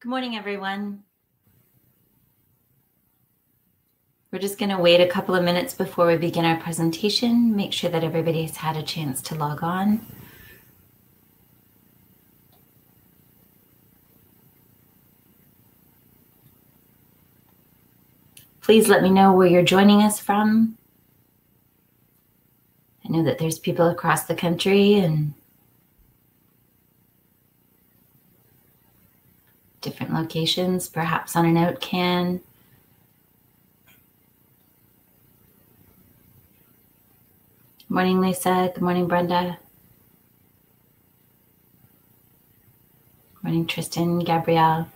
Good morning, everyone. We're just going to wait a couple of minutes before we begin our presentation, make sure that everybody's had a chance to log on. Please let me know where you're joining us from. I know that there's people across the country and different locations, perhaps on an outcan. Good morning, Lisa. Good morning, Brenda. Good morning, Tristan, Gabrielle.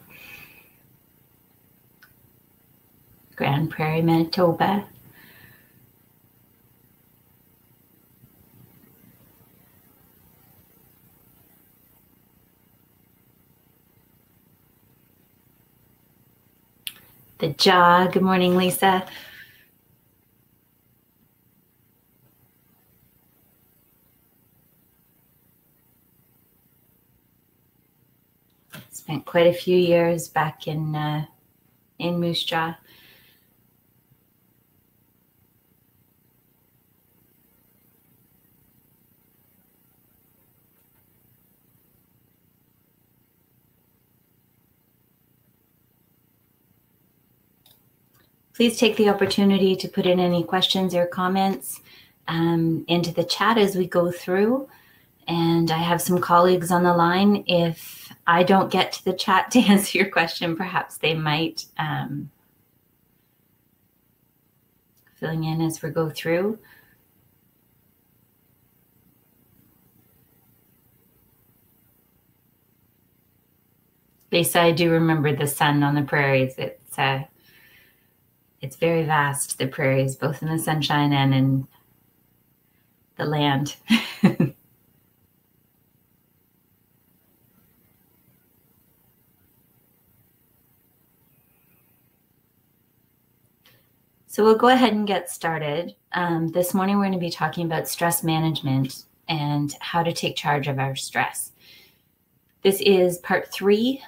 Grand Prairie, Manitoba. The Jaw. Good morning, Lisa. Spent quite a few years back in Moose Jaw. Please take the opportunity to put in any questions or comments into the chat as we go through. And I have some colleagues on the line. If I don't get to the chat to answer your question, perhaps they might filling in as we go through. Lisa, I do remember the sun on the prairies. It's very vast, the prairies, both in the sunshine and in the land. So we'll go ahead and get started. This morning we're going to be talking about stress management and how to take charge of our stress. This is part 3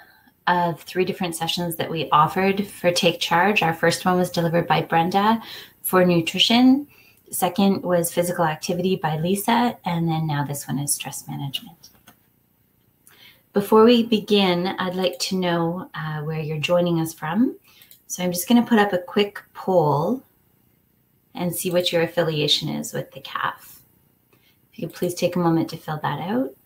of 3 different sessions that we offered for Take Charge. Our first one was delivered by Brenda for nutrition. The second was physical activity by Lisa. And then now this one is stress management. Before we begin, I'd like to know where you're joining us from. So I'm just going to put up a quick poll and see what your affiliation is with the CAF. If you could please take a moment to fill that out.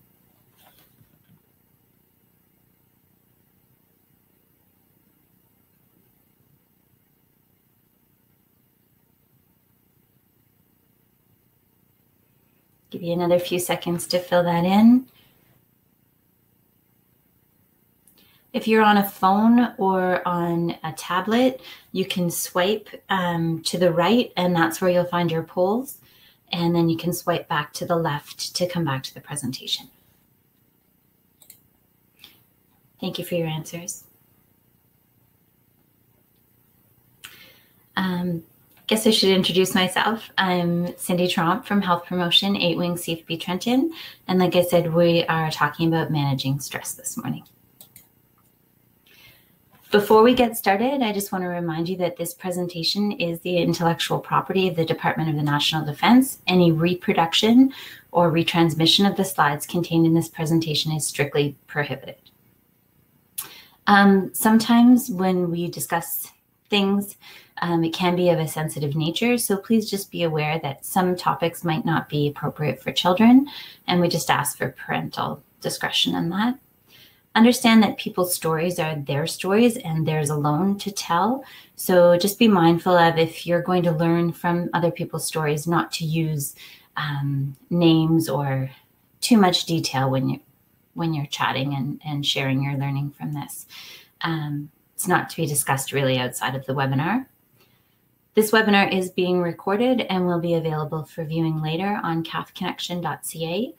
Give you another few seconds to fill that in. If you're on a phone or on a tablet, you can swipe to the right, and that's where you'll find your polls. And then you can swipe back to the left to come back to the presentation. Thank you for your answers. Guess I should introduce myself. I'm Cindy Tromp from Health Promotion, 8 Wing CFB Trenton. And like I said, we are talking about managing stress this morning. Before we get started, I just want to remind you that this presentation is the intellectual property of the Department of the National Defense. Any reproduction or retransmission of the slides contained in this presentation is strictly prohibited. Sometimes when we discuss things, it can be of a sensitive nature, so please just be aware that some topics might not be appropriate for children, and we just ask for parental discretion on that. Understand that people's stories are their stories and theirs alone to tell, so just be mindful of, if you're going to learn from other people's stories, not to use names or too much detail when you're chatting and sharing your learning from this. It's not to be discussed really outside of the webinar. This webinar is being recorded and will be available for viewing later on cafconnection.ca.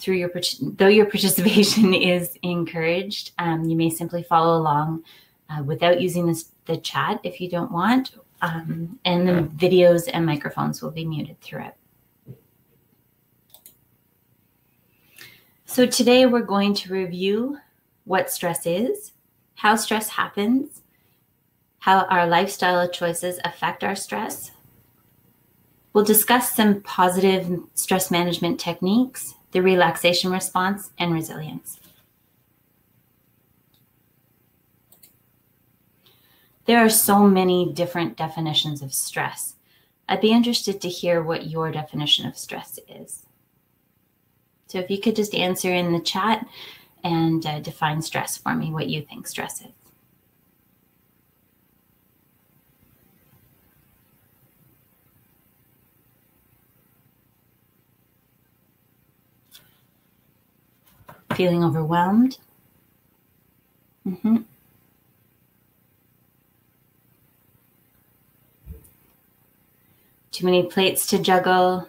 Though your participation is encouraged, you may simply follow along without using the chat if you don't want, and the videos and microphones will be muted throughout. So today we're going to review what stress is, how stress happens, how our lifestyle choices affect our stress. We'll discuss some positive stress management techniques, the relaxation response, and resilience. There are so many different definitions of stress. I'd be interested to hear what your definition of stress is. So if you could just answer in the chat and define stress for me, what you think stress is. Feeling overwhelmed? Mm-hmm. Too many plates to juggle,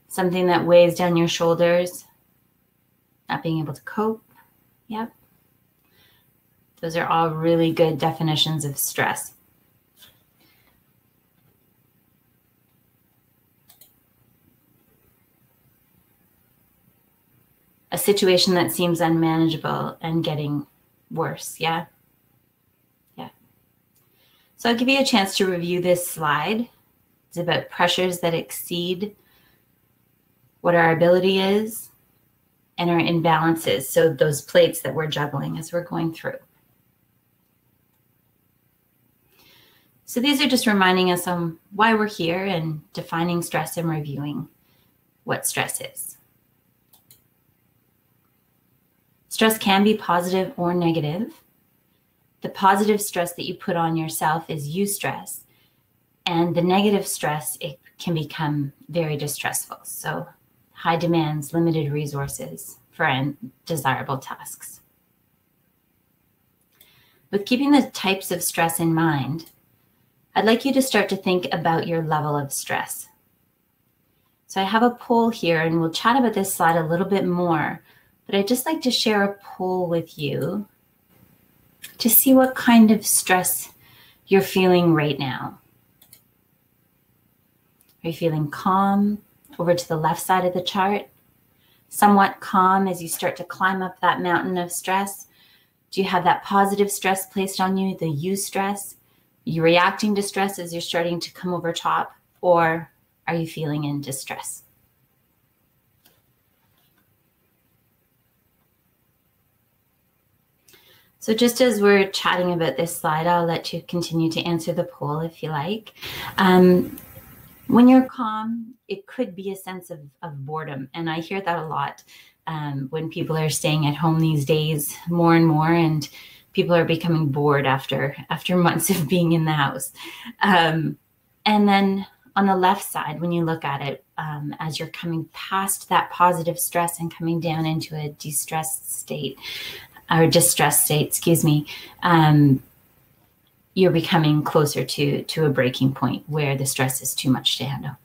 something that weighs down your shoulders, not being able to cope. Yep. Those are all really good definitions of stress. A situation that seems unmanageable and getting worse, yeah? Yeah. So I'll give you a chance to review this slide. It's about pressures that exceed what our ability is and our imbalances, so those plates that we're juggling as we're going through. So these are just reminding us on why we're here and defining stress and reviewing what stress is. Stress can be positive or negative. The positive stress that you put on yourself is eustress, and the negative stress, it can become very distressful. So high demands, limited resources for undesirable tasks. With keeping the types of stress in mind, I'd like you to start to think about your level of stress. So I have a poll here, and we'll chat about this slide a little bit more, but I'd just like to share a poll with you to see what kind of stress you're feeling right now. Are you feeling calm over to the left side of the chart? Somewhat calm as you start to climb up that mountain of stress? Do you have that positive stress placed on you, the eustress? Are you reacting to stress as you're starting to come over top, or are you feeling in distress? So just as we're chatting about this slide, I'll let you continue to answer the poll if you like. When you're calm, it could be a sense of boredom. And I hear that a lot when people are staying at home these days more and more, and people are becoming bored after months of being in the house. And then on the left side, when you look at it, as you're coming past that positive stress and coming down into a distressed state, excuse me, you're becoming closer to a breaking point where the stress is too much to handle.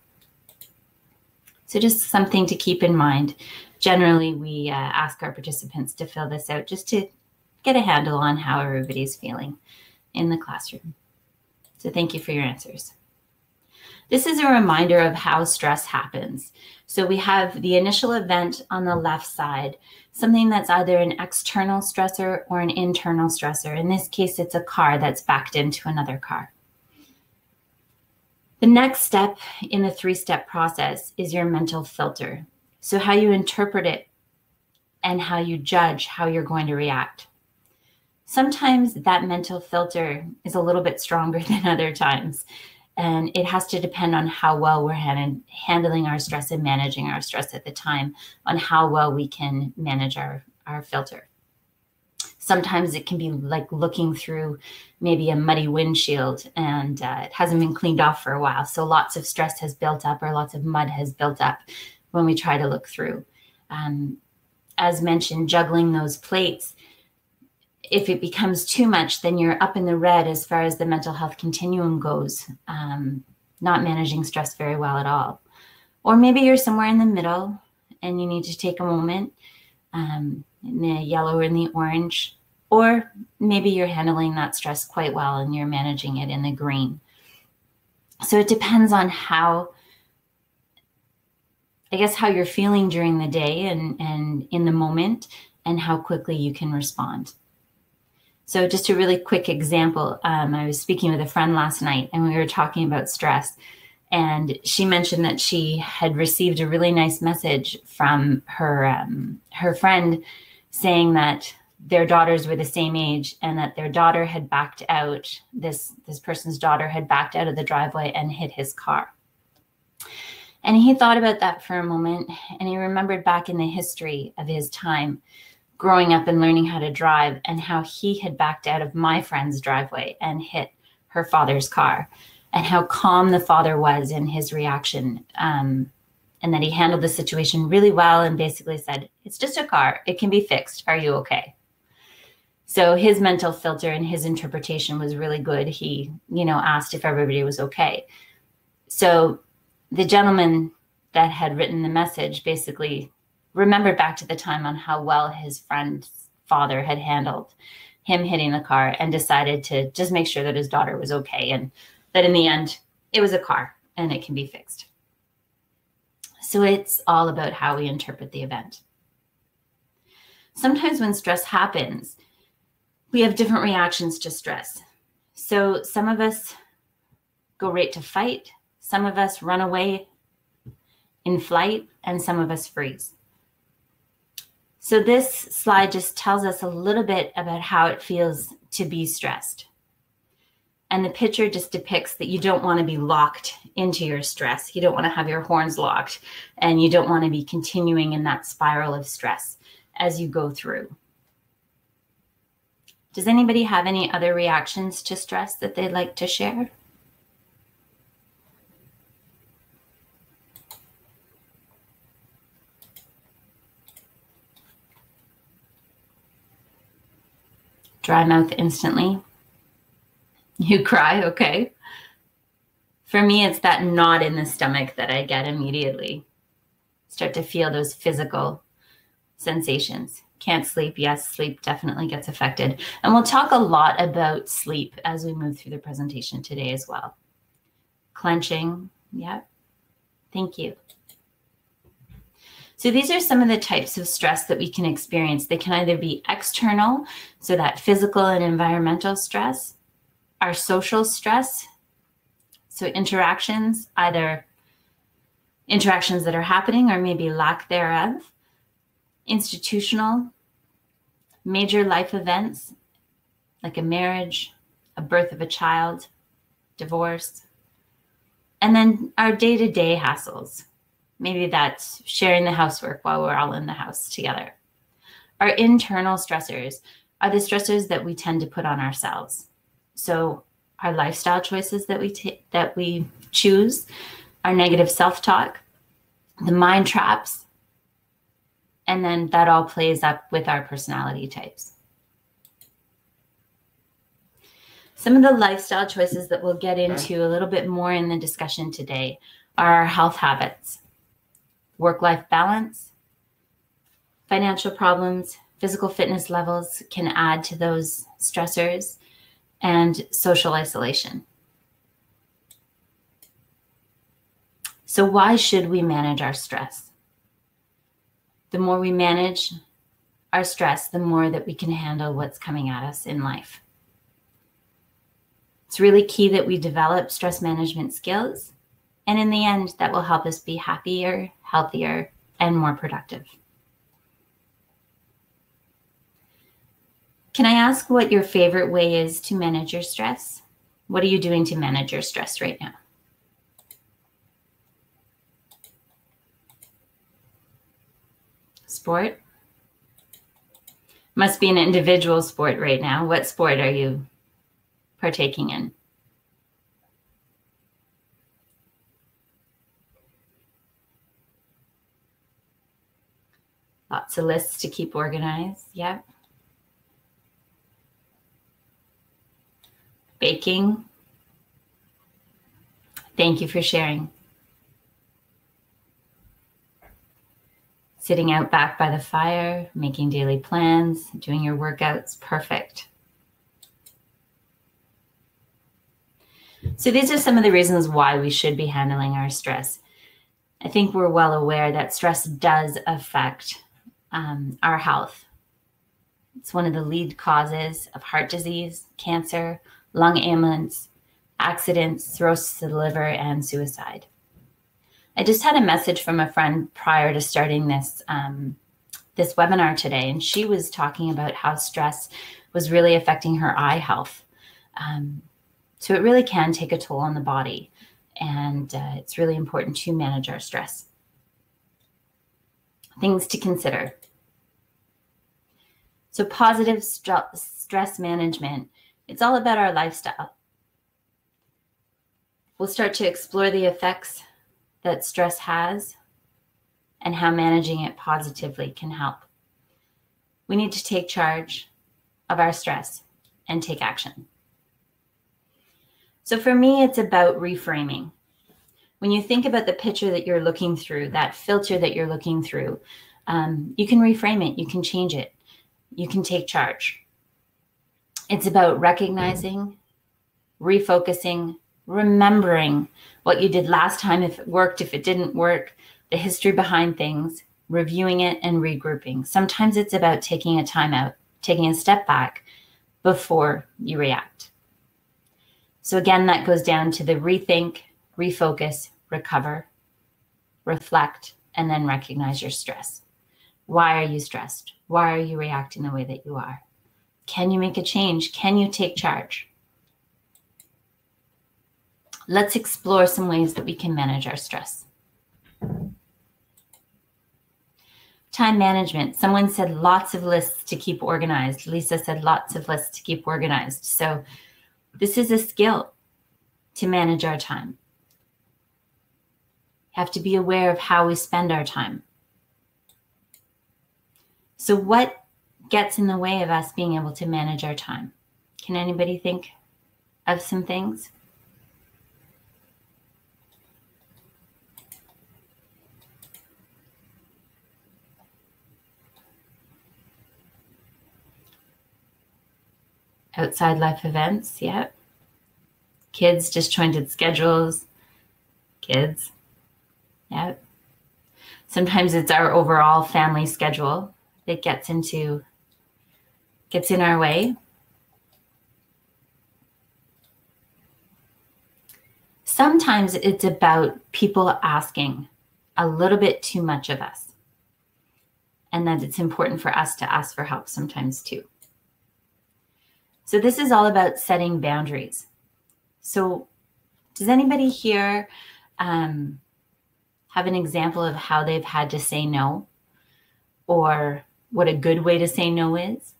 So just something to keep in mind. Generally, we ask our participants to fill this out just to get a handle on how everybody's feeling in the classroom. So thank you for your answers. This is a reminder of how stress happens. So we have the initial event on the left side, something that's either an external stressor or an internal stressor. In this case, it's a car that's backed into another car. The next step in the three-step process is your mental filter. So how you interpret it and how you judge how you're going to react. Sometimes that mental filter is a little bit stronger than other times. And it has to depend on how well we're handling our stress and managing our stress at the time, on how well we can manage our filter. Sometimes it can be like looking through maybe a muddy windshield and it hasn't been cleaned off for a while. So lots of stress has built up or lots of mud has built up when we try to look through. As mentioned, juggling those plates, if it becomes too much, then you're up in the red as far as the mental health continuum goes, not managing stress very well at all. Or maybe you're somewhere in the middle and you need to take a moment in the yellow or in the orange, or maybe you're handling that stress quite well and you're managing it in the green. So it depends on how you're feeling during the day and in the moment and how quickly you can respond. So just a really quick example, I was speaking with a friend last night and we were talking about stress, and she mentioned that she had received a really nice message from her friend saying that their daughters were the same age and that their daughter had backed out, this person's daughter had backed out of the driveway and hit his car. And he thought about that for a moment, and he remembered back in the history of his time growing up and learning how to drive, and how he had backed out of my friend's driveway and hit her father's car, and how calm the father was in his reaction, and that he handled the situation really well and basically said, "It's just a car. It can be fixed. Are you okay?" So his mental filter and his interpretation was really good. He, asked if everybody was okay. So the gentleman that had written the message basically remembered back to the time on how well his friend's father had handled him hitting the car, and decided to just make sure that his daughter was okay, and that in the end, it was a car and it can be fixed. So it's all about how we interpret the event. Sometimes when stress happens, we have different reactions to stress. So some of us go right to fight, some of us run away in flight, and some of us freeze. So this slide just tells us a little bit about how it feels to be stressed. And the picture just depicts that you don't want to be locked into your stress. You don't want to have your horns locked, and you don't want to be continuing in that spiral of stress as you go through. Does anybody have any other reactions to stress that they'd like to share? Dry mouth instantly. You cry, okay. For me, it's that knot in the stomach that I get immediately. Start to feel those physical sensations. Can't sleep. Yes, sleep definitely gets affected. And we'll talk a lot about sleep as we move through the presentation today as well. Clenching, yeah. Thank you. So these are some of the types of stress that we can experience. They can either be external, so that physical and environmental stress, our social stress, so interactions, either interactions that are happening or maybe lack thereof, institutional, major life events like a marriage, a birth of a child, divorce, and then our day-to-day hassles. Maybe that's sharing the housework while we're all in the house together. Our internal stressors are the stressors that we tend to put on ourselves. So our lifestyle choices that we choose, our negative self-talk, the mind traps, and then that all plays up with our personality types. Some of the lifestyle choices that we'll get into a little bit more in the discussion today are our health habits, work-life balance, financial problems, physical fitness levels can add to those stressors, and social isolation. So why should we manage our stress? The more we manage our stress, the more that we can handle what's coming at us in life. It's really key that we develop stress management skills, and in the end, that will help us be happier, healthier, and more productive. Can I ask what your favorite way is to manage your stress? What are you doing to manage your stress right now? Sport? Must be an individual sport right now. What sport are you partaking in? Lots of lists to keep organized. Yep. Baking. Thank you for sharing. Sitting out back by the fire, making daily plans, doing your workouts. Perfect. So these are some of the reasons why we should be handling our stress. I think we're well aware that stress does affect our health. It's one of the lead causes of heart disease, cancer, lung ailments, accidents, cirrhosis of the liver, and suicide. I just had a message from a friend prior to starting this webinar today, and she was talking about how stress was really affecting her eye health. So it really can take a toll on the body, and it's really important to manage our stress. Things to consider. So positive stress management, it's all about our lifestyle. We'll start to explore the effects that stress has and how managing it positively can help. We need to take charge of our stress and take action. So for me, it's about reframing. When you think about the picture that you're looking through, that filter that you're looking through, you can reframe it, you can change it, you can take charge. It's about recognizing, refocusing, remembering what you did last time, if it worked, if it didn't work, the history behind things, reviewing it and regrouping. Sometimes it's about taking a time out, taking a step back before you react. So again, that goes down to the rethink, refocus, recover, reflect, and then recognize your stress. Why are you stressed? Why are you reacting the way that you are? Can you make a change? Can you take charge? Let's explore some ways that we can manage our stress. Time management. Someone said lots of lists to keep organized. Lisa said lots of lists to keep organized. So this is a skill to manage our time. We have to be aware of how we spend our time. So what gets in the way of us being able to manage our time? Can anybody think of some things? Outside life events, yeah. Kids, disjointed schedules, kids, yeah. Sometimes it's our overall family schedule that gets in our way. Sometimes it's about people asking a little bit too much of us, and that it's important for us to ask for help sometimes too. So this is all about setting boundaries. So does anybody here have an example of how they've had to say no, or what a good way to say no is?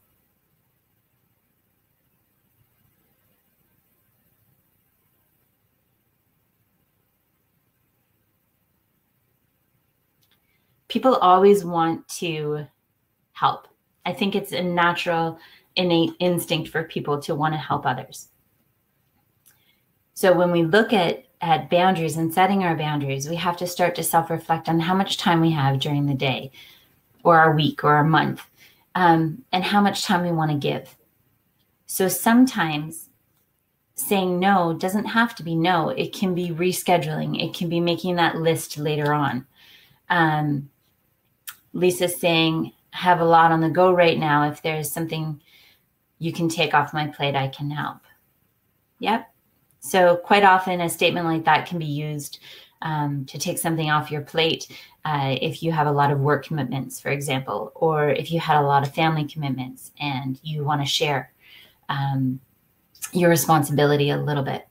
People always want to help. I think it's a natural, innate instinct for people to want to help others. So when we look at boundaries and setting our boundaries, we have to start to self-reflect on how much time we have during the day or our week or our month, and how much time we want to give. So sometimes saying no doesn't have to be no. It can be rescheduling. It can be making that list later on. Lisa's saying, I have a lot on the go right now. If there's something you can take off my plate, I can help. Yep. So quite often a statement like that can be used to take something off your plate if you have a lot of work commitments, for example, or if you had a lot of family commitments and you want to share your responsibility a little bit.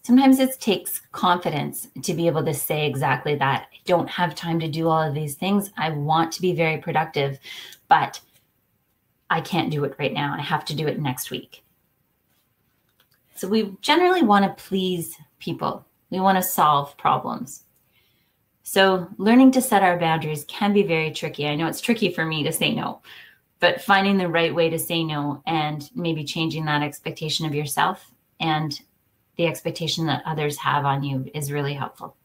Sometimes it takes confidence to be able to say exactly that. I don't have time to do all of these things. I want to be very productive, but I can't do it right now. I have to do it next week. So we generally want to please people. We want to solve problems. So learning to set our boundaries can be very tricky. I know it's tricky for me to say no, but finding the right way to say no and maybe changing that expectation of yourself and the expectation that others have on you is really helpful.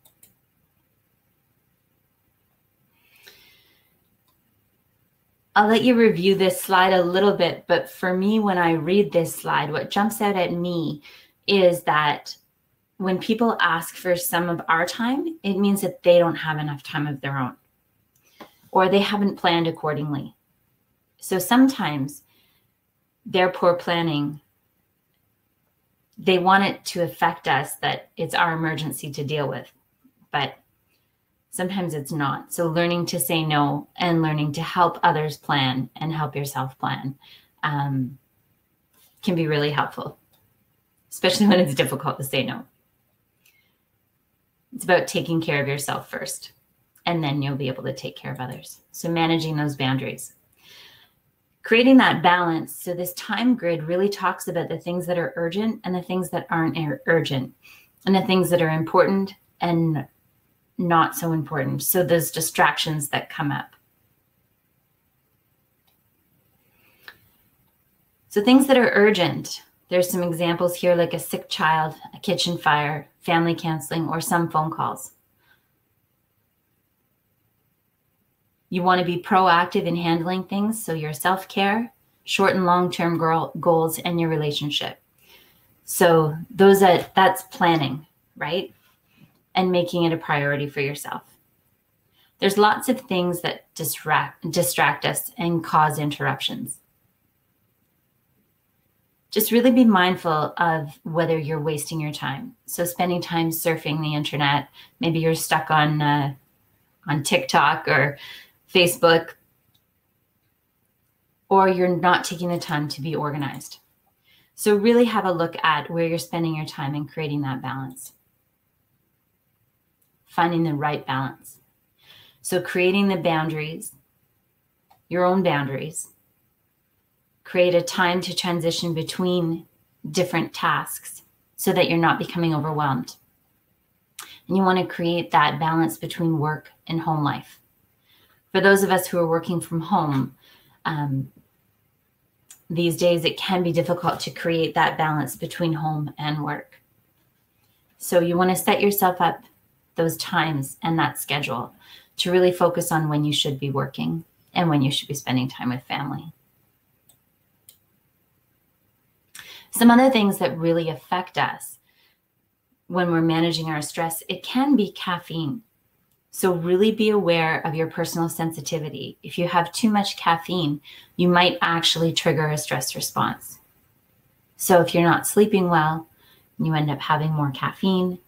I'll let you review this slide a little bit, but for me, when I read this slide, what jumps out at me is that when people ask for some of our time, it means that they don't have enough time of their own, or they haven't planned accordingly. So sometimes their poor planning, they want it to affect us, that it's our emergency to deal with, but sometimes it's not. So learning to say no and learning to help others plan and help yourself plan can be really helpful, especially when it's difficult to say no. It's about taking care of yourself first, and then you'll be able to take care of others. So managing those boundaries. Creating that balance. So this time grid really talks about the things that are urgent and the things that aren't urgent, and the things that are important and not so important. So those distractions that come up. So things that are urgent, there's some examples here, like a sick child, a kitchen fire, family canceling, or some phone calls. You want to be proactive in handling things, so your self-care, short and long-term goals, and your relationship. So that's planning, right? And making it a priority for yourself. There's lots of things that distract us and cause interruptions. Just really be mindful of whether you're wasting your time. So spending time surfing the internet, maybe you're stuck on TikTok or Facebook, or you're not taking the time to be organized. So really have a look at where you're spending your time and creating that balance. Finding the right balance. So creating the boundaries, your own boundaries. Create a time to transition between different tasks so that you're not becoming overwhelmed. And you want to create that balance between work and home life. For those of us who are working from home, these days it can be difficult to create that balance between home and work. So you want to set yourself up those times and that schedule to really focus on when you should be working and when you should be spending time with family. Some other things that really affect us when we're managing our stress, it can be caffeine. So really be aware of your personal sensitivity. If you have too much caffeine, you might actually trigger a stress response. So if you're not sleeping well, and you end up having more caffeine,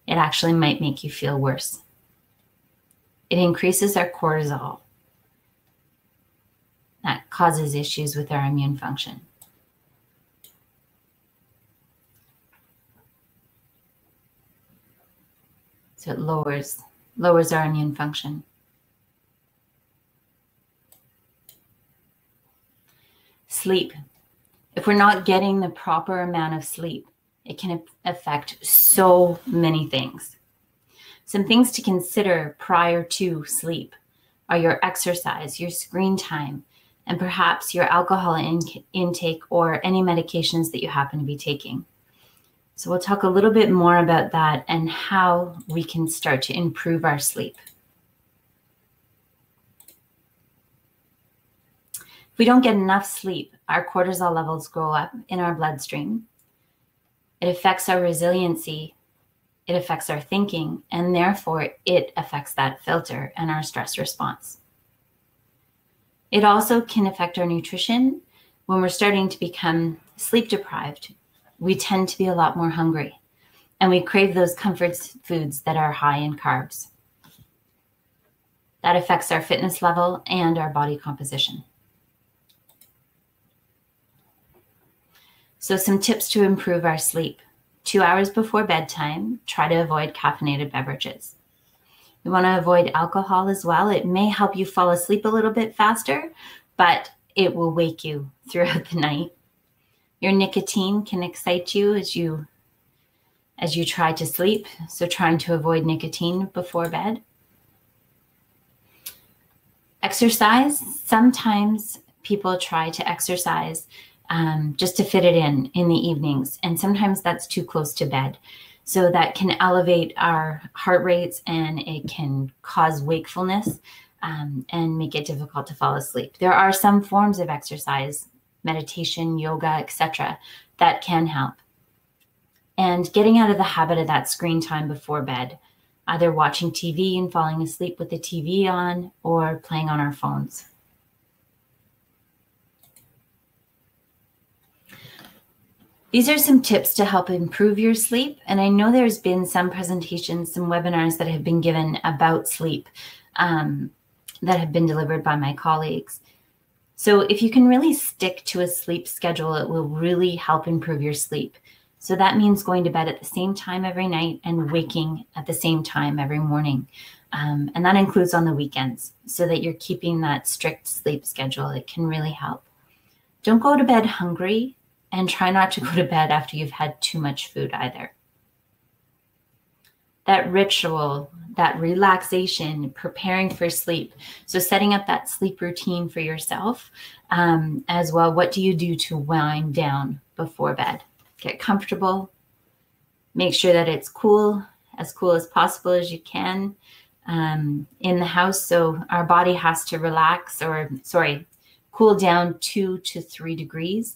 it actually might make you feel worse. It increases our cortisol. That causes issues with our immune function. So it lowers our immune function. Sleep. If we're not getting the proper amount of sleep, it can affect so many things. Some things to consider prior to sleep are your exercise, your screen time, and perhaps your alcohol intake or any medications that you happen to be taking. So we'll talk a little bit more about that and how we can start to improve our sleep. If we don't get enough sleep, our cortisol levels go up in our bloodstream. It affects our resiliency, it affects our thinking, and therefore it affects that filter and our stress response. It also can affect our nutrition. When we're starting to become sleep deprived, we tend to be a lot more hungry, and we crave those comfort foods that are high in carbs. That affects our fitness level and our body composition. So some tips to improve our sleep. 2 hours before bedtime, try to avoid caffeinated beverages. You want to avoid alcohol as well. It may help you fall asleep a little bit faster, but it will wake you throughout the night. Your nicotine can excite you as you try to sleep, so trying to avoid nicotine before bed. Exercise. Sometimes people try to exercise just to fit it in the evenings, and sometimes that's too close to bed. So that can elevate our heart rates and it can cause wakefulness and make it difficult to fall asleep. There are some forms of exercise, meditation, yoga, etc., that can help. And getting out of the habit of that screen time before bed, either watching TV and falling asleep with the TV on or playing on our phones. These are some tips to help improve your sleep. And I know there's been some presentations, some webinars that have been given about sleep that have been delivered by my colleagues. So if you can really stick to a sleep schedule, it will really help improve your sleep. So that means going to bed at the same time every night and waking at the same time every morning. And that includes on the weekends, so that you're keeping that strict sleep schedule. It can really help. Don't go to bed hungry, and try not to go to bed after you've had too much food either. That ritual, that relaxation, preparing for sleep. So setting up that sleep routine for yourself as well. What do you do to wind down before bed? Get comfortable. Make sure that it's cool as possible as you can in the house. So our body has to cool down 2 to 3 degrees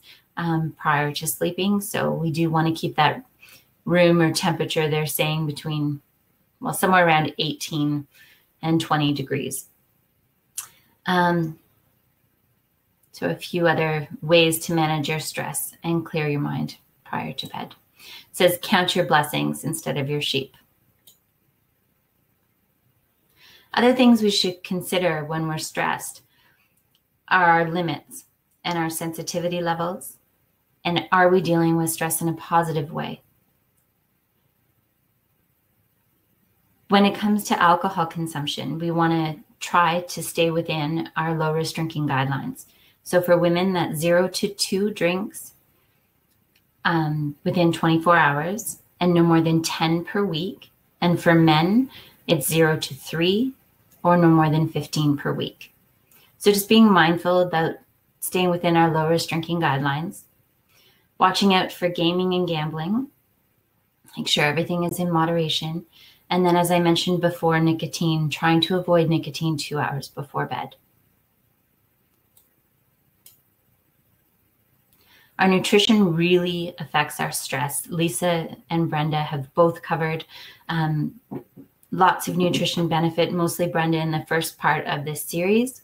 prior to sleeping. So we do want to keep that room or temperature, they're saying between, well, somewhere around 18 and 20 degrees. So a few other ways to manage your stress and clear your mind prior to bed. It says count your blessings instead of your sheep. Other things we should consider when we're stressed are our limits and our sensitivity levels. And are we dealing with stress in a positive way? When it comes to alcohol consumption, we want to try to stay within our low risk drinking guidelines. So for women, that's 0 to 2 drinks within 24 hours and no more than 10 per week. And for men, it's 0 to 3 or no more than 15 per week. So just being mindful about staying within our low risk drinking guidelines, watching out for gaming and gambling, make sure everything is in moderation. And then, as I mentioned before, nicotine, trying to avoid nicotine 2 hours before bed. Our nutrition really affects our stress. Lisa and Brenda have both covered lots of nutrition benefit, mostly Brenda in the first part of this series.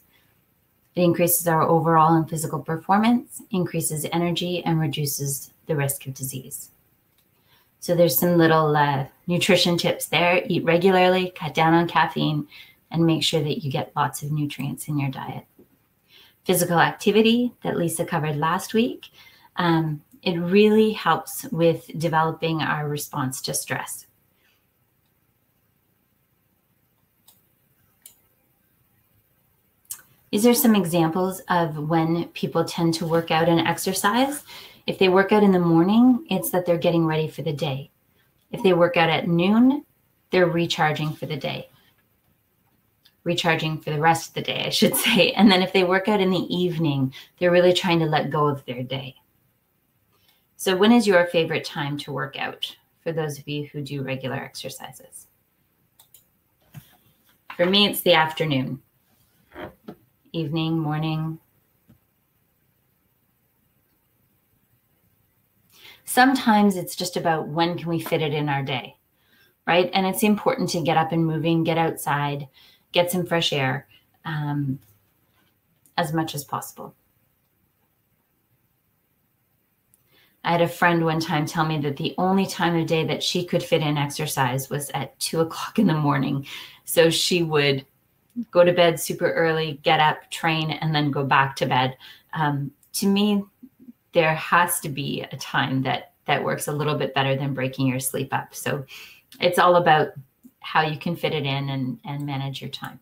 It increases our overall and physical performance, increases energy, and reduces the risk of disease. So there's some little nutrition tips there. Eat regularly, cut down on caffeine, and make sure that you get lots of nutrients in your diet. Physical activity that Lisa covered last week. It really helps with developing our response to stress. These are some examples of when people tend to work out and exercise. If they work out in the morning, it's that they're getting ready for the day. If they work out at noon, they're recharging for the day. Recharging for the rest of the day, I should say. And then if they work out in the evening, they're really trying to let go of their day. So when is your favorite time to work out for those of you who do regular exercises? For me, it's the afternoon. Evening, morning. Sometimes it's just about when can we fit it in our day, right? And it's important to get up and moving, get outside, get some fresh air as much as possible. I had a friend one time tell me that the only time of day that she could fit in exercise was at 2 o'clock in the morning. So she would go to bed super early, get up, train, and then go back to bed. To me, there has to be a time that works a little bit better than breaking your sleep up. So it's all about how you can fit it in and manage your time.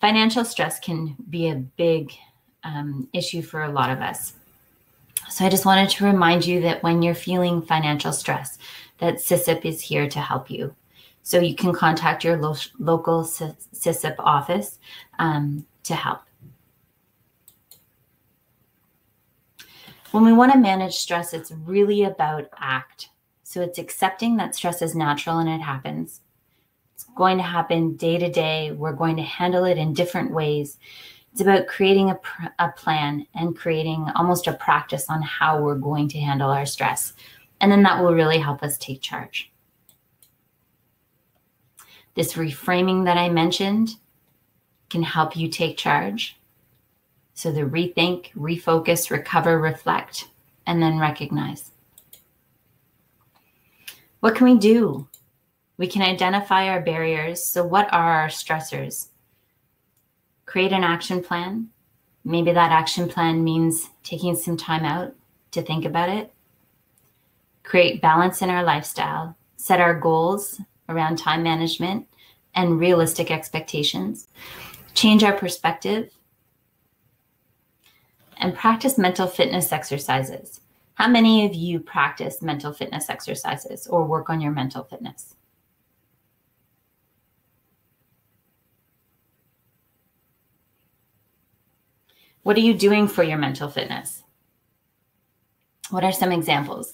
Financial stress can be a big issue for a lot of us. So I just wanted to remind you that when you're feeling financial stress, that SISIP is here to help you. So you can contact your local SISIP office to help. When we want to manage stress, it's really about ACT. So it's accepting that stress is natural and it happens. It's going to happen day to day. We're going to handle it in different ways. It's about creating a plan and creating almost a practice on how we're going to handle our stress. And then that will really help us take charge. This reframing that I mentioned can help you take charge. So the rethink, refocus, recover, reflect. and then recognize. What can we do? We can identify our barriers. So what are our stressors? Create an action plan. Maybe that action plan means taking some time out to think about it. Create balance in our lifestyle. Set our goals around time management and realistic expectations. Change our perspective. And practice mental fitness exercises. How many of you practice mental fitness exercises or work on your mental fitness? What are you doing for your mental fitness? What are some examples?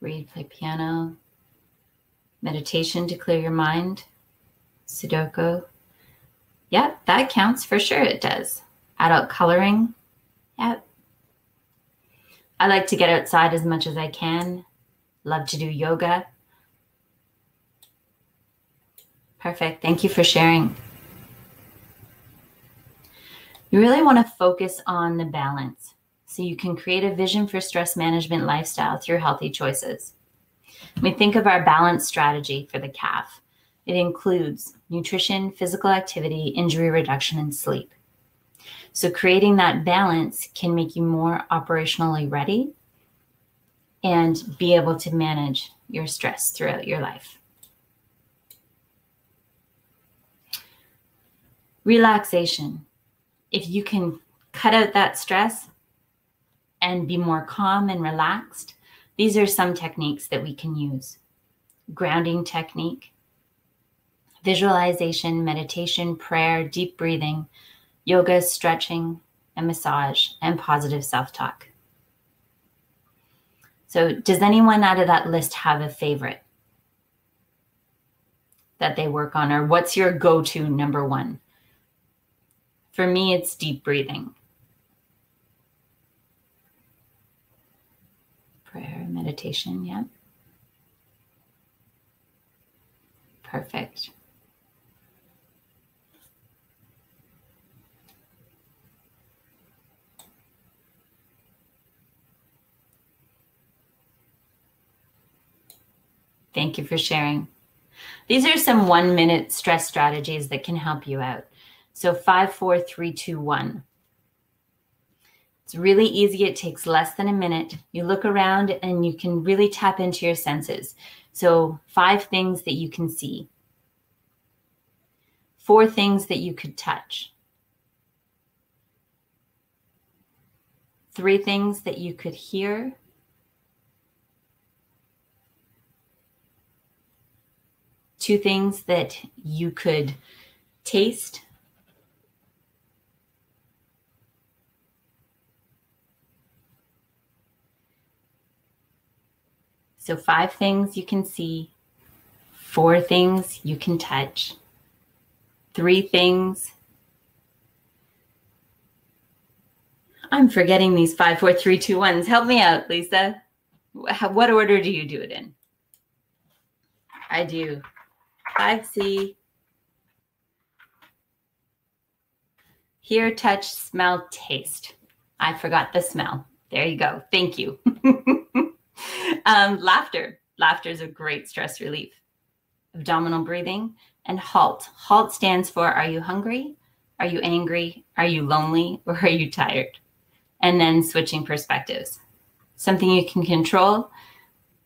Read, play piano, meditation to clear your mind, Sudoku. Yeah, that counts for sure, it does. Adult coloring, yeah. I like to get outside as much as I can. Love to do yoga. Perfect, thank you for sharing. You really want to focus on the balance so you can create a vision for stress management lifestyle through healthy choices. When we think of our balance strategy for the CAF, it includes nutrition, physical activity, injury reduction, and sleep. So creating that balance can make you more operationally ready and be able to manage your stress throughout your life. Relaxation. If you can cut out that stress and be more calm and relaxed, these are some techniques that we can use. Grounding technique, visualization, meditation, prayer, deep breathing, yoga, stretching, and massage, and positive self-talk. So does anyone out of that list have a favorite that they work on, or what's your go-to number one? For me, it's deep breathing. Prayer, meditation, yeah. Perfect. Thank you for sharing. These are some 1-minute stress strategies that can help you out. So 5, 4, 3, 2, 1. It's really easy. It takes less than a minute. You look around and you can really tap into your senses. So 5 things that you can see. 4 things that you could touch. 3 things that you could hear. 2 things that you could taste. So 5 things you can see, 4 things you can touch, 3 things. I'm forgetting these 5, 4, 3, 2, 1s. Help me out, Lisa. What order do you do it in? I do 5C. Hear, touch, smell, taste. I forgot the smell. There you go. Thank you. Laughter. Laughter is a great stress relief. Abdominal breathing and halt. Halt stands for, are you hungry? Are you angry? Are you lonely? Or are you tired? And then switching perspectives. Something you can control,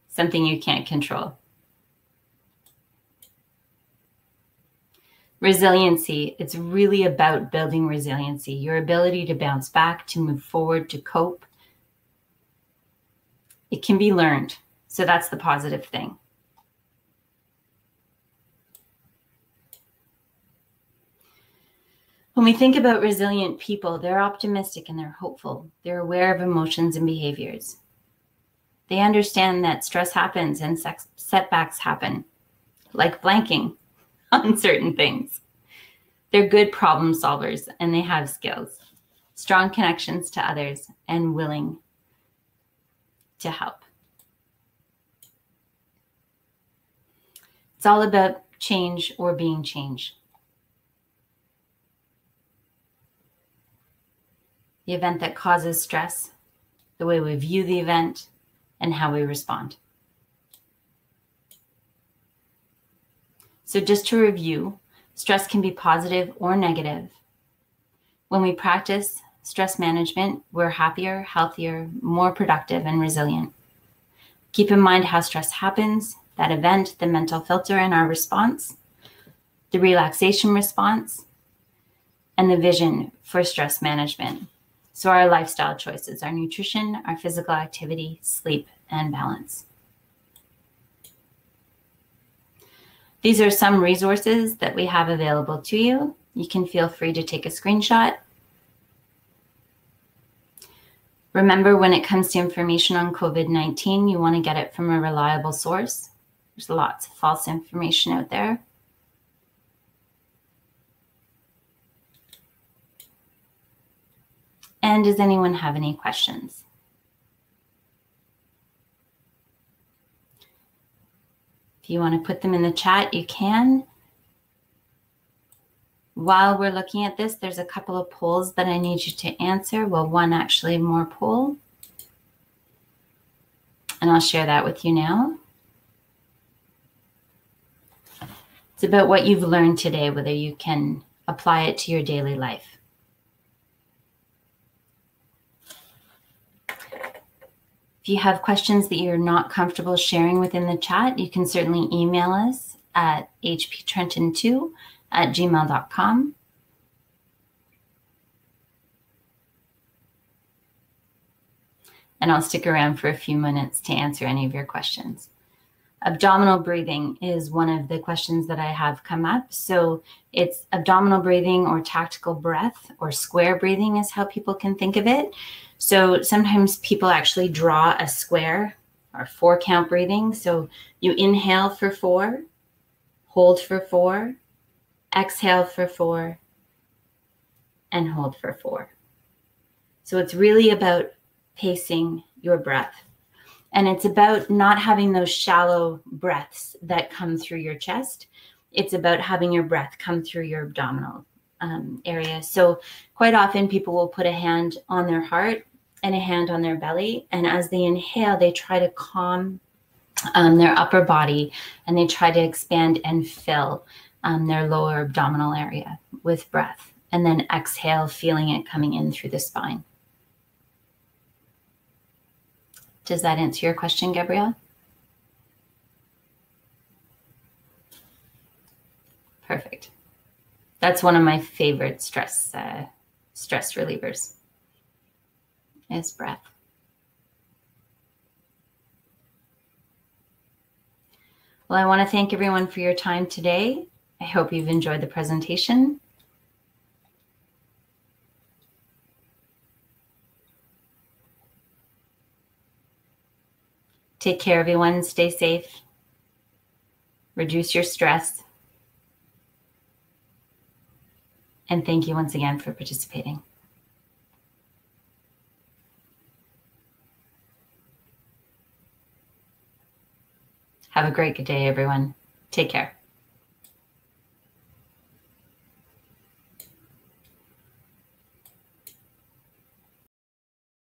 something you can't control. Resiliency. It's really about building resiliency, your ability to bounce back, to move forward, to cope. It can be learned. So that's the positive thing. When we think about resilient people, they're optimistic and they're hopeful. They're aware of emotions and behaviors. They understand that stress happens and setbacks happen, like blanking on certain things. They're good problem solvers and they have skills, strong connections to others, and willing to help. It's all about change or being changed. the event that causes stress, the way we view the event, and how we respond. So just to review, stress can be positive or negative. When we practice stress management, we're happier, healthier, more productive, and resilient. Keep in mind how stress happens, that event, the mental filter, and our response, the relaxation response, and the vision for stress management. So our lifestyle choices, our nutrition, our physical activity, sleep, and balance. These are some resources that we have available to you. You can feel free to take a screenshot. Remember, when it comes to information on COVID-19, you want to get it from a reliable source. There's lots of false information out there. And does anyone have any questions? If you want to put them in the chat, you can. While we're looking at this, there's a couple of polls that I need you to answer. Well, one actually more poll. And I'll share that with you now. It's about what you've learned today, whether you can apply it to your daily life. If you have questions that you're not comfortable sharing within the chat, you can certainly email us at hptrenton2@gmail.com. And I'll stick around for a few minutes to answer any of your questions. Abdominal breathing is one of the questions that I have come up. So it's abdominal breathing or tactical breath or square breathing is how people can think of it. So sometimes people actually draw a square or 4-count breathing. So you inhale for 4, hold for 4, exhale for 4, and hold for 4. So it's really about pacing your breath. And it's about not having those shallow breaths that come through your chest. It's about having your breath come through your abdominal area. So quite often people will put a hand on their heart and a hand on their belly. And as they inhale, they try to calm their upper body and they try to expand and fill their lower abdominal area with breath. And then exhale, feeling it coming in through the spine. Does that answer your question, Gabrielle? Perfect. That's one of my favorite stress relievers is breath. Well, I want to thank everyone for your time today. I hope you've enjoyed the presentation. Take care, everyone. Stay safe. Reduce your stress. And thank you once again for participating. Have a great day, everyone. Take care.